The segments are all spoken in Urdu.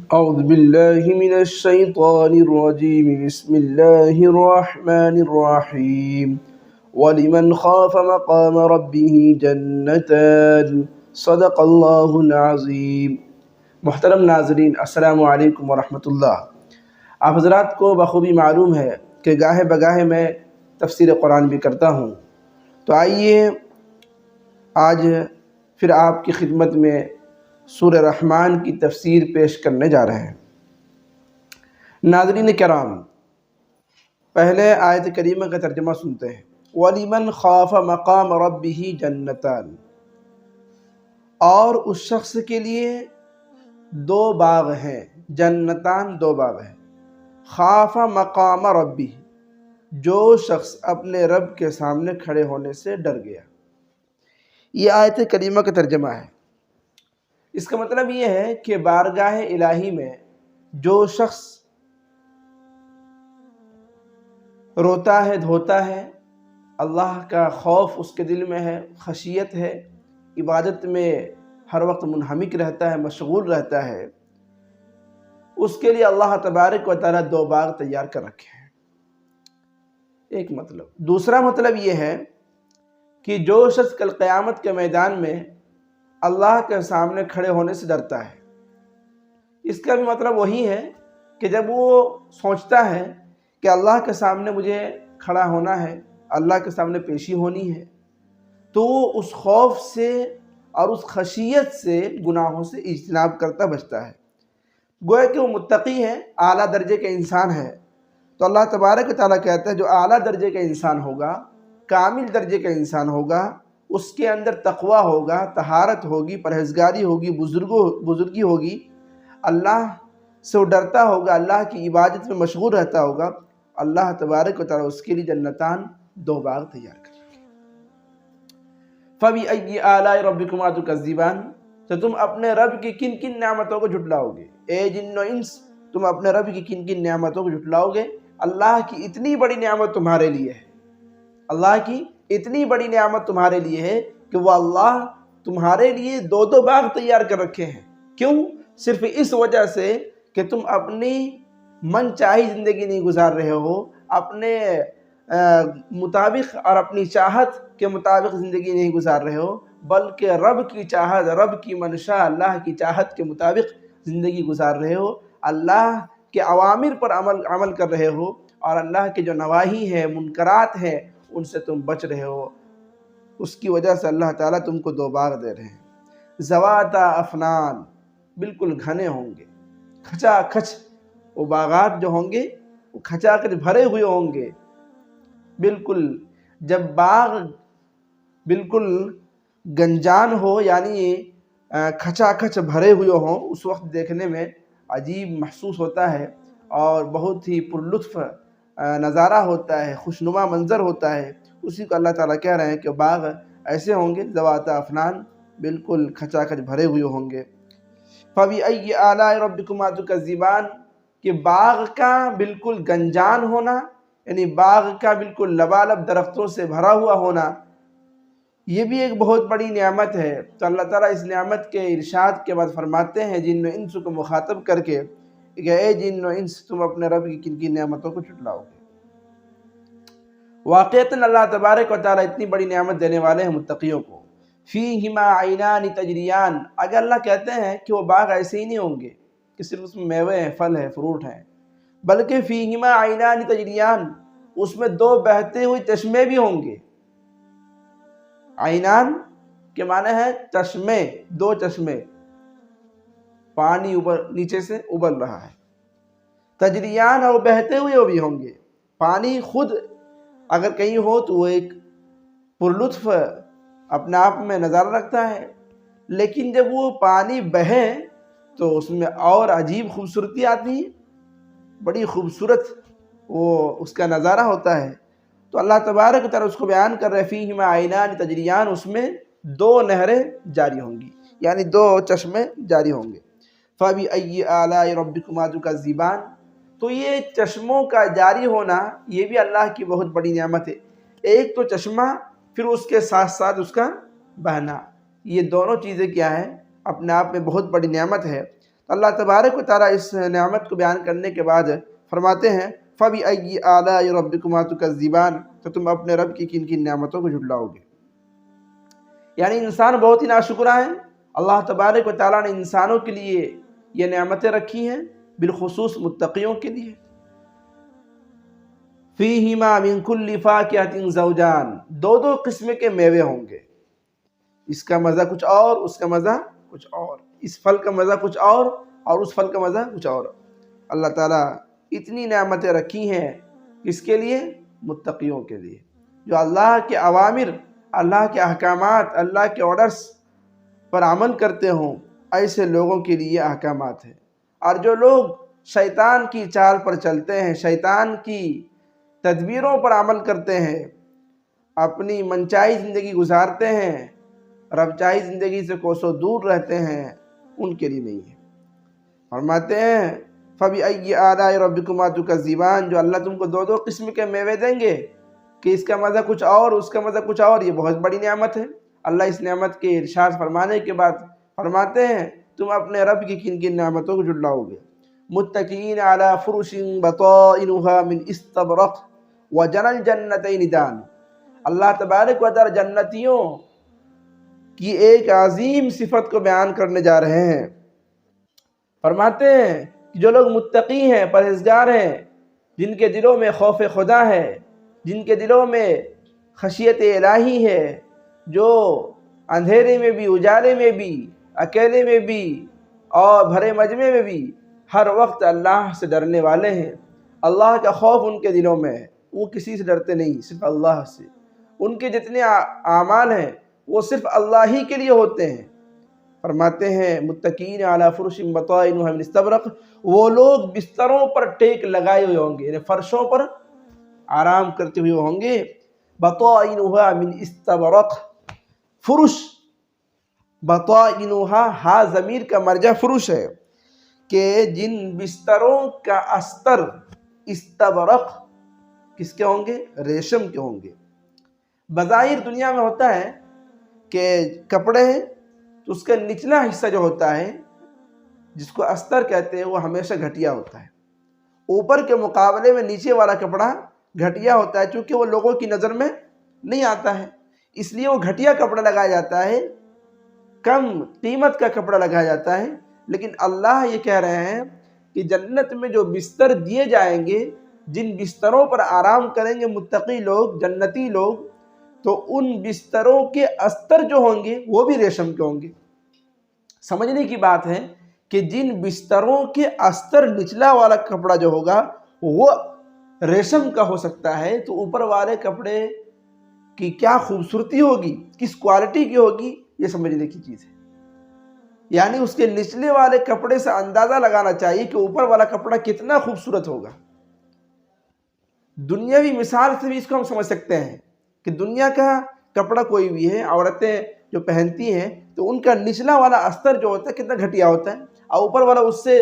أعوذ بالله من الشيطان الرجيم بسم الله الرحمن الرحيم ولمن خاف مقام ربه جنتان صدق اللہ العظیم۔ محترم ناظرین، السلام علیکم ورحمۃ اللہ۔ آپ حضرات کو بخوبی معلوم ہے کہ گاہے بگاہے میں تفسیر قرآن بھی کرتا ہوں، تو آئیے آج پھر آپ کی خدمت میں سورہ رحمان کی تفسیر پیش کرنے جا رہے ہیں۔ ناظرین کرام، پہلے آیت کریمہ کا ترجمہ سنتے ہیں۔ وَلِمَنْ خَافَ مَقَامَ رَبِّهِ جَنَّتَانِ، اور اس شخص کے لیے دو باغ ہیں، جنتان دو باغ ہیں۔ خاف مقام ربی، جو شخص اپنے رب کے سامنے کھڑے ہونے سے ڈر گیا۔ یہ آیت کریمہ کا ترجمہ ہے۔ اس کا مطلب یہ ہے کہ بارگاہ الہی میں جو شخص روتا ہے دھوتا ہے، اللہ کا خوف اس کے دل میں ہے، خشیت ہے، عبادت میں ہر وقت منہمک رہتا ہے، مشغول رہتا ہے، اس کے لیے اللہ تبارک و تعالیٰ دو باغ تیار کر رکھے ہیں۔ ایک مطلب۔ دوسرا مطلب یہ ہے کہ جو شخص کل قیامت کے میدان میں اللہ کے سامنے کھڑے ہونے سے ڈرتا ہے، اس کا بھی مطلب وہی ہے کہ جب وہ سوچتا ہے کہ اللہ کے سامنے مجھے کھڑا ہونا ہے، اللہ کے سامنے پیشی ہونی ہے، تو وہ اس خوف سے اور اس خشیت سے گناہوں سے اجتناب کرتا بچتا ہے۔ گویا کہ وہ متقی ہے، اعلیٰ درجے کا انسان ہے۔ تو اللہ تبارک و تعالیٰ کہتا ہے جو اعلیٰ درجے کا انسان ہوگا، کامل درجے کا انسان ہوگا، اس کے اندر تقوی ہوگا، طہارت ہوگی، پرہیزگاری ہوگی، بزرگی ہوگی، اللہ سے وہ ڈرتا ہوگا، اللہ کی عبادت میں مشغول رہتا ہوگا، اللہ تبارک و تعالیٰ اس کے لیے جنتان دو باغ تیار کریں گے۔ فَبِأَيِّ آلَاءِ رَبِّكُمَا تُكَذِّبَانِ، تو تم اپنے رب کی کن کن نعمتوں کو جھٹلاؤ گے؟ اے جن و انس، تم اپنے رب کی کن کن نعمتوں کو جھٹلاؤ گے؟ اللہ کی اتنی بڑی نعمت تمہارے لیے ہے، اللہ کی اتنی بڑی نعمت تمہارے لیے ہے کہ وہ اللہ تمہارے لیے دو دو باغ تیار کر رکھے ہیں۔ کیوں؟ صرف اس وجہ سے کہ تم اپنی من چاہی زندگی نہیں گزار رہے ہو، اپنے مطابق اور اپنی چاہت کے مطابق زندگی نہیں گزار رہے ہو، بلکہ رب کی چاہت، رب کی منشا، اللہ کی چاہت کے مطابق زندگی گزار رہے ہو، اللہ کے اوامر پر عمل کر رہے ہو، اور اللہ کے جو نواہی ہیں، منکرات ہیں، ان سے تم بچ رہے ہو۔ اس کی وجہ سے اللہ تعالیٰ تم کو دو باغ دے رہے ہیں۔ ذواتا افنان، بالکل گھنے ہوں گے، کھچا کھچ وہ باغات جو ہوں گے وہ کھچا کھچ بھرے ہوئے ہوں گے۔ بالکل جب باغ بالکل گنجان ہو، یعنی کھچا کھچ بھرے ہوئے ہوں، اس وقت دیکھنے میں عجیب محسوس ہوتا ہے اور بہت ہی پرلطف نظارہ ہوتا ہے، خوشنما منظر ہوتا ہے۔ اسی کو اللہ تعالیٰ کہہ رہے ہیں کہ باغ ایسے ہوں گے، ذواتا افنان، بالکل کھچا کھچ بھرے ہوئے ہوں گے۔ فَبِأَيِّ آلَاءِ رَبِّكُمَا تُكَذِّبَانِ، کہ باغ کا بالکل گنجان ہونا، یعنی باغ کا بالکل لبالب درختوں سے بھرا ہوا ہونا، یہ بھی ایک بہت بڑی نعمت ہے۔ تو اللہ تعالیٰ اس نعمت کے ارشاد کے بعد فرماتے ہیں جن و انس کو مخاطب کر کے کہ اے جن و انس، تم اپنے رب کی کن کن نعمتوں کو جھٹلاؤ گے۔ واقعتاً اللہ تبارک و تعالیٰ اتنی بڑی نعمت دینے والے ہیں متقیوں کو۔ فیہما عینان تجریان، اگر اللہ کہتے ہیں کہ وہ باغ ایسے ہی نہیں ہوں گے کہ صرف اس میں میوے ہیں، پھل ہیں، فروٹ ہیں، بلکہ فیہما عینان تجریان، اس میں دو بہتے ہوئے چشمے بھی ہوں گے۔ عینان کے معنی ہے چشمے، دو چشمے، پانی اوپر نیچے سے ابل رہا ہے۔ تجریان، اور بہتے ہوئے وہ بھی ہوں گے۔ پانی خود اگر کہیں ہو تو وہ ایک پرلطف اپنے آپ میں نظارہ رکھتا ہے، لیکن جب وہ پانی بہے تو اس میں اور عجیب خوبصورتی آتی ہے، بڑی خوبصورت وہ اس کا نظارہ ہوتا ہے۔ تو اللہ تبارک تعالیٰ اس کو بیان کر رہے فیہما عینان تجریان، اس میں دو نہریں جاری ہوں گی، یعنی دو چشمے جاری ہوں گے۔ فَبِأَيِّ آلَاءِ رَبِّكُمَا تُكَذِّبَانِ، تو یہ چشموں کا جاری ہونا یہ بھی اللہ کی بہت بڑی نعمت ہے۔ ایک تو چشمہ، پھر اس کے ساتھ ساتھ اس کا بہنا، یہ دونوں چیزیں کیا ہے؟ اپنے آپ میں بہت بڑی نعمت ہے۔ اللہ تبارک و تعالیٰ اس نعمت کو بیان کرنے کے بعد فرماتے ہیں فَبِأَيِّ آلَاءِ رَبِّكُمَا تُكَذِّبَانِ، تو تم اپنے رب کی کن کن نعمتوں کو جھٹلاؤ گے۔ یعنی انسان بہت ہی ناشکرا ہے۔ اللہ تبارک و تعالیٰ نے انسانوں کے لیے یہ نعمتیں رکھی ہیں، بالخصوص متقیوں کے لیے۔ فِيهِمَا مِن كُلِّ فَاكِهَةٍ زَوْجَانِ، دو قسم کے میوے ہوں گے، اس کا مزہ کچھ اور، اس کا مزہ کچھ اور، اس پھل کا مزہ کچھ اور اس پھل کا مزہ کچھ اور۔ اللہ تعالیٰ اتنی نعمتیں رکھی ہیں کس کے لیے؟ متقیوں کے لیے، جو اللہ کے اوامر، اللہ کے احکامات، اللہ کے آرڈرز پر عمل کرتے ہوں، ایسے لوگوں کے لیے احکامات ہیں۔ اور جو لوگ شیطان کی چال پر چلتے ہیں، شیطان کی تدبیروں پر عمل کرتے ہیں، اپنی منچائی زندگی گزارتے ہیں، رب چاہی زندگی سے کوسوں دور رہتے ہیں، ان کے لیے نہیں ہے۔ فرماتے ہیں فَبِأَيِّ آلَاءِ رَبِّكُمَا تُكَذِّبَانِ، جو اللہ تم کو دو قسم کے میوے دیں گے کہ اس کا مزہ کچھ اور، اس کا مزہ کچھ اور، یہ بہت بڑی نعمت ہے۔ اللہ اس نعمت کے ارشاد فرمانے کے بعد فرماتے ہیں تم اپنے رب کی کن کن نعمتوں کو جھٹلاؤ گے۔ متکئین علی فرش بطائنها من استبرق وجنى الجنتین دان، اللہ تبارک و تعالی جنتیوں کی ایک عظیم صفت کو بیان کرنے جا رہے ہیں۔ فرماتے ہیں کہ جو لوگ متقی ہیں، پرہیزگار ہیں، جن کے دلوں میں خوف خدا ہے، جن کے دلوں میں خشیت الہی ہے، جو اندھیرے میں بھی، اجالے میں بھی، اکیلے میں بھی اور بھرے مجمع میں بھی ہر وقت اللہ سے ڈرنے والے ہیں، اللہ کا خوف ان کے دلوں میں ہے، وہ کسی سے ڈرتے نہیں، صرف اللہ سے۔ ان کے جتنے اعمال ہیں وہ صرف اللہ ہی کے لیے ہوتے ہیں۔ فرماتے ہیں متکئین علی فرش بطائنها من استبرق، وہ لوگ بستروں پر ٹیک لگائے ہوئے ہوں گے، یعنی فرشوں پر آرام کرتے ہوئے ہوں گے۔ بطائنها من استبرق، فرش، بطائنها، ہا ضمیر کا مرجع فرش ہے، کہ جن بستروں کا استر استبرق کس کے ہوں گے؟ ریشم کے ہوں گے۔ بظاہر دنیا میں ہوتا ہے کہ کپڑے ہیں تو اس کا نچلا حصہ جو ہوتا ہے جس کو استر کہتے ہیں وہ ہمیشہ گھٹیا ہوتا ہے، اوپر کے مقابلے میں نیچے والا کپڑا گھٹیا ہوتا ہے، چونکہ وہ لوگوں کی نظر میں نہیں آتا ہے، اس لیے وہ گھٹیا کپڑا لگایا جاتا ہے، کم قیمت کا کپڑا لگایا جاتا ہے۔ لیکن اللہ یہ کہہ رہے ہیں کہ جنت میں جو بستر دیے جائیں گے، جن بستروں پر آرام کریں گے متقی لوگ، جنتی لوگ، تو ان بستروں کے استر جو ہوں گے وہ بھی ریشم کے ہوں گے۔ سمجھنے کی بات ہے کہ جن بستروں کے استر نچلا والا کپڑا جو ہوگا وہ ریشم کا ہو سکتا ہے، تو اوپر والے کپڑے کی کیا خوبصورتی ہوگی، کس کوالٹی کی ہوگی، یہ سمجھنے کی چیز ہے۔ یعنی اس کے نچلے والے کپڑے سے اندازہ لگانا چاہیے کہ اوپر والا کپڑا کتنا خوبصورت ہوگا۔ دنیاوی مثال سے بھی اس کو ہم سمجھ سکتے ہیں کہ دنیا کا کپڑا کوئی بھی ہے، عورتیں جو پہنتی ہیں تو ان کا نچلا والا استر جو ہوتا ہے کتنا گھٹیا ہوتا ہے، اور اوپر والا اس سے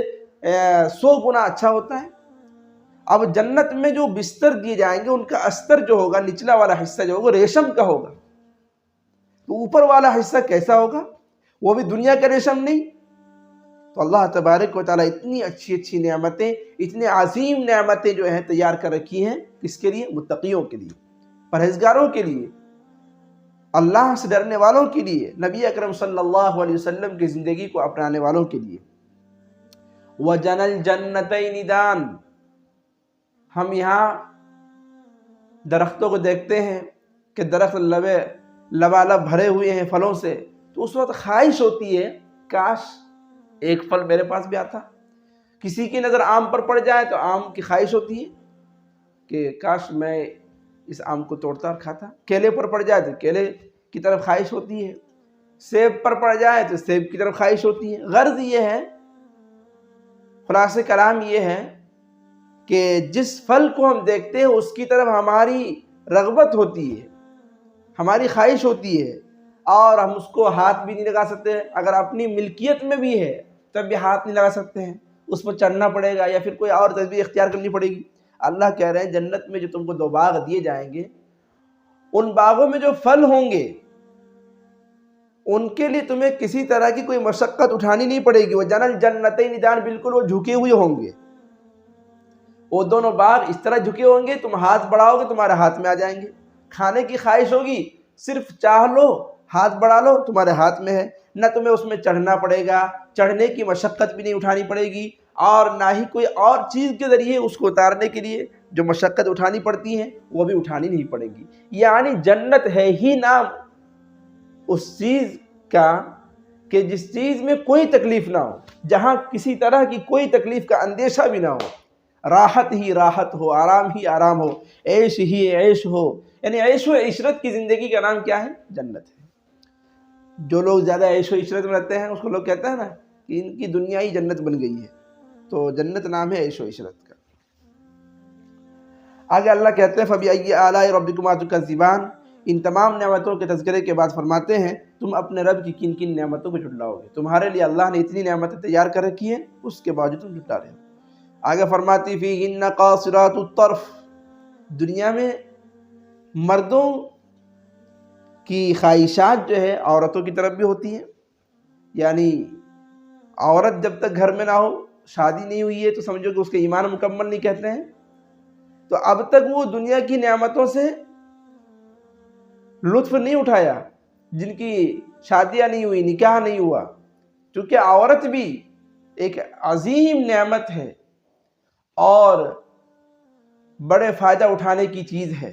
100 گنا اچھا ہوتا ہے۔ اب جنت میں جو بستر دیے جائیں گے ان کا استر جو ہوگا، نچلا والا حصہ جو ہوگا ریشم کا ہوگا، تو اوپر والا حصہ کیسا ہوگا؟ وہ بھی دنیا کا ریشم نہیں۔ تو اللہ تبارک و تعالیٰ اتنی اچھی اچھی نعمتیں، اتنے عظیم نعمتیں جو ہیں تیار کر رکھی ہیں، کس کے لیے؟ متقیوں کے لیے، پرہیزگاروں کے لیے، اللہ سے ڈرنے والوں کے لیے، نبی اکرم صلی اللہ علیہ وسلم کی زندگی کو اپنانے والوں کے لیے۔ وَجَنَى الْجَنَّتَيْنِ دَانٍ، ہم یہاں درختوں کو دیکھتے ہیں کہ درخت لبالب بھرے ہوئے ہیں پھلوں سے، تو اس وقت خواہش ہوتی ہے کاش ایک پھل میرے پاس بھی آتا۔ کسی کی نظر آم پر پڑ جائے تو آم کی خواہش ہوتی ہے کہ کاش میں اس آم کو توڑتا اور کھاتا۔ کیلے پر پڑ جائے تو کیلے کی طرف خواہش ہوتی ہے، سیب پر پڑ جائے تو سیب کی طرف خواہش ہوتی ہے۔ غرض یہ ہے، خلاصہ کلام یہ ہے کہ جس پھل کو ہم دیکھتے ہیں اس کی طرف ہماری رغبت ہوتی ہے، ہماری خواہش ہوتی ہے، اور ہم اس کو ہاتھ بھی نہیں لگا سکتے۔ اگر اپنی ملکیت میں بھی ہے تب بھی ہاتھ نہیں لگا سکتے ہیں، اس پر چڑھنا پڑے گا یا پھر کوئی اور تدبیر اختیار کرنی پڑے گی۔ اللہ کہہ رہے ہیں جنت میں جو تم کو 2 باغ دیے جائیں گے، ان باغوں میں جو پھل ہوں گے ان کے لیے تمہیں کسی طرح کی کوئی مشقت اٹھانی نہیں پڑے گی. وہ جنل جنتین دان، بالکل وہ جھکے ہوئے ہوں گے. وہ دونوں باغ اس طرح جھکے ہوں گے، تم ہاتھ بڑھاؤ گے تمہارے ہاتھ میں آ جائیں گے. کھانے کی خواہش ہوگی، صرف چاہ لو، ہاتھ بڑھا لو، تمہارے ہاتھ میں ہے. نہ تمہیں اس میں چڑھنا پڑے گا، چڑھنے کی مشقت بھی نہیں اٹھانی پڑے گی، اور نہ ہی کوئی اور چیز کے ذریعے اس کو اتارنے کے لیے جو مشقت اٹھانی پڑتی ہیں وہ بھی اٹھانی نہیں پڑے گی. یعنی جنت ہے ہی نام اس چیز کا کہ جس چیز میں کوئی تکلیف نہ ہو، جہاں کسی طرح کی کوئی تکلیف کا اندیشہ بھی نہ ہو. راحت ہی راحت ہو، آرام ہی آرام ہو، عیش ہی عیش ہو. یعنی عیش و عشرت کی زندگی کا نام کیا ہے؟ جنت ہے. جو لوگ زیادہ عیش و عشرت میں رہتے ہیں اس کو لوگ کہتے ہیں نا کہ ان کی دنیا ہی جنت بن گئی ہے. تو جنت نام ہے عیش و عشرت کا. آگے اللہ کہتے ہیں فَبِأَيِّ آلَاءِ رَبِّكُمَا تُكَذِّبَانِ. ان تمام نعمتوں کے تذکرے کے بعد فرماتے ہیں تم اپنے رب کی کن کن نعمتوں کو جھٹلاؤ گے. تمہارے لیے اللہ نے اتنی نعمتیں تیار کر رکھی ہیں، اس کے باوجود تم جھٹلا رہے ہو. آگے فرماتی فِيهِنَّ قَاصِرَاتُ الطَّرْفِ. دنیا میں مردوں کی خواہشات جو ہے عورتوں کی طرف بھی ہوتی ہیں. یعنی عورت جب تک گھر میں نہ ہو، شادی نہیں ہوئی ہے، تو سمجھو کہ اس کے ایمان مکمل نہیں کہتے ہیں. تو اب تک وہ دنیا کی نعمتوں سے لطف نہیں اٹھایا جن کی شادیاں نہیں ہوئی، نکاح نہیں ہوا. چونکہ عورت بھی ایک عظیم نعمت ہے اور بڑے فائدہ اٹھانے کی چیز ہے.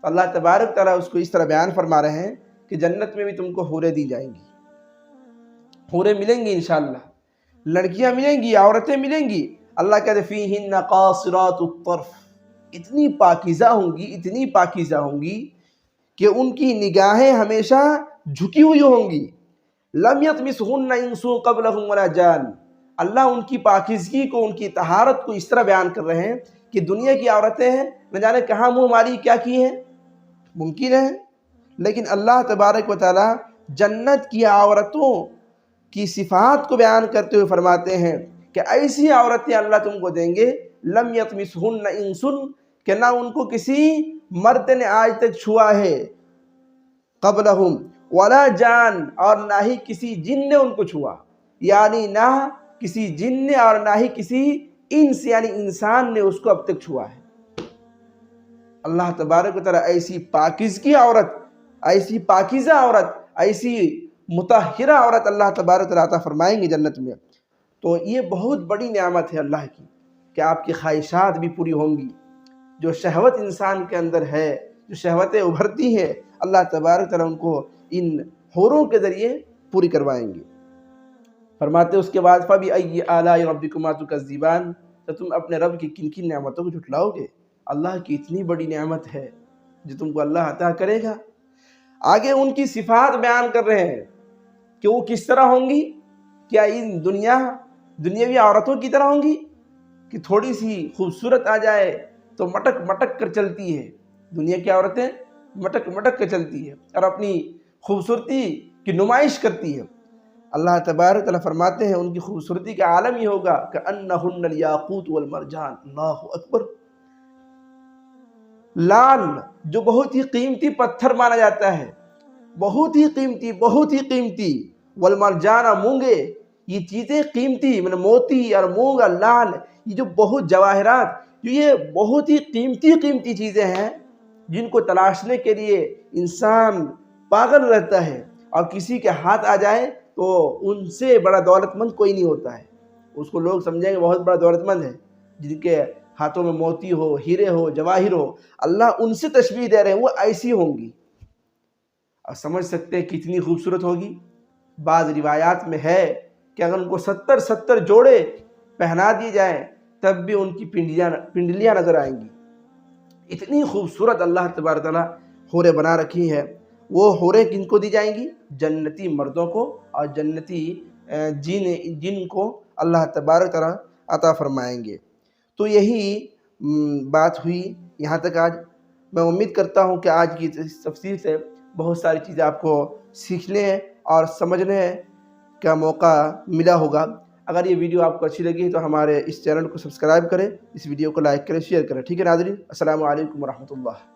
اللہ تبارک تعالیٰ اس کو اس طرح بیان فرما رہے ہیں کہ جنت میں بھی تم کو حوریں دی جائیں گی، حوریں ملیں گی انشاءاللہ، لڑکیاں ملیں گی، عورتیں ملیں گی. اللہ کہتے فیہن قاصرات الطرف. اتنی پاکیزہ ہوں گی، اتنی پاکیزہ ہوں گی کہ ان کی نگاہیں ہمیشہ جھکی ہوئی ہوں گی. لم یطمثہن انس قبلہم ولا جان. اللہ ان کی پاکیزگی کو، ان کی طہارت کو اس طرح بیان کر رہے ہیں کہ دنیا کی عورتیں ہیں، نہ جانے کہاں منہ ماری کیا کی ہیں، ممکن ہے. لیکن اللہ تبارک و تعالی جنت کی عورتوں کی صفات کو بیان کرتے ہوئے فرماتے ہیں کہ ایسی عورتیں اللہ تم کو دیں گے لم یطمثہن انس، کہ نہ ان کو کسی مرد نے آج تک چھوا ہے، قبلہم ولا جان، اور نہ ہی کسی جن نے ان کو چھوا. یعنی نہ کسی جن نے اور نہ ہی کسی انس یعنی انسان نے اس کو اب تک چھوا ہے. اللہ تبارک و تعالیٰ ایسی پاکیزگی عورت، ایسی پاکیزہ عورت، ایسی مطہرہ عورت اللہ تبارک و تعالیٰ عطا فرمائیں گے جنت میں. تو یہ بہت بڑی نعمت ہے اللہ کی کہ آپ کی خواہشات بھی پوری ہوں گی. جو شہوت انسان کے اندر ہے، جو شہوتیں ابھرتی ہیں، اللہ تبارک و تعالیٰ ان کو ان حوروں کے ذریعے پوری کروائیں گے. فرماتے اس کے بعد فَبِأَيِّ آلَاءِ رَبِّكُمَا تُكَذِّبَانِ. تو تم اپنے رب کی کن کن نعمتوں کو جھٹلاؤ گے. اللہ کی اتنی بڑی نعمت ہے جو تم کو اللہ عطا کرے گا. آگے ان کی صفات بیان کر رہے ہیں کہ وہ کس طرح ہوں گی. کیا ان دنیاوی عورتوں کی طرح ہوں گی کہ تھوڑی سی خوبصورت آ جائے تو مٹک مٹک کر چلتی ہے. دنیا کی عورتیں مٹک مٹک کر چلتی ہے اور اپنی خوبصورتی کی نمائش کرتی ہے. اللہ تبارک تعالیٰ فرماتے ہیں ان کی خوبصورتی کا عالم یہ ہوگا کہ انہن الیاقوت والمرجان. اللہ اکبر. لال جو بہت ہی قیمتی پتھر مانا جاتا ہے، بہت ہی قیمتی، بہت ہی قیمتی. والمرجان مونگے، یہ چیزیں قیمتی، میں موتی اور مونگا لال، یہ جو بہت جواہرات، جو یہ بہت ہی قیمتی چیزیں ہیں جن کو تلاشنے کے لیے انسان پاگل رہتا ہے، اور کسی کے ہاتھ آ جائے تو ان سے بڑا دولت مند کوئی نہیں ہوتا ہے. اس کو لوگ سمجھیں گے بہت بڑا دولت مند ہے جن کے ہاتھوں میں موتی ہو، ہیرے ہو، جواہر ہو. اللہ ان سے تشبیہ دے رہے ہیں وہ ایسی ہوں گی. اور سمجھ سکتے ہیں کتنی خوبصورت ہوگی. بعض روایات میں ہے کہ اگر ان کو 70 جوڑے پہنا دیے جائیں تب بھی ان کی پنڈلیاں نظر آئیں گی. اتنی خوبصورت اللہ تبارک تعالیٰ حوریں بنا رکھی ہیں. وہ حوریں کن کو دی جائیں گی؟ جنتی مردوں کو اور جنتی جن کو اللہ تبارک تعالیٰ عطا فرمائیں گے. تو یہی بات ہوئی یہاں تک آج. میں امید کرتا ہوں کہ آج کی تفسیر سے بہت ساری چیزیں آپ کو سیکھنے اور سمجھنے کا موقع ملا ہوگا. اگر یہ ویڈیو آپ کو اچھی لگی تو ہمارے اس چینل کو سبسکرائب کریں، اس ویڈیو کو لائک کریں، شیئر کریں. ٹھیک ہے ناظرین، السلام علیکم ورحمۃ اللہ.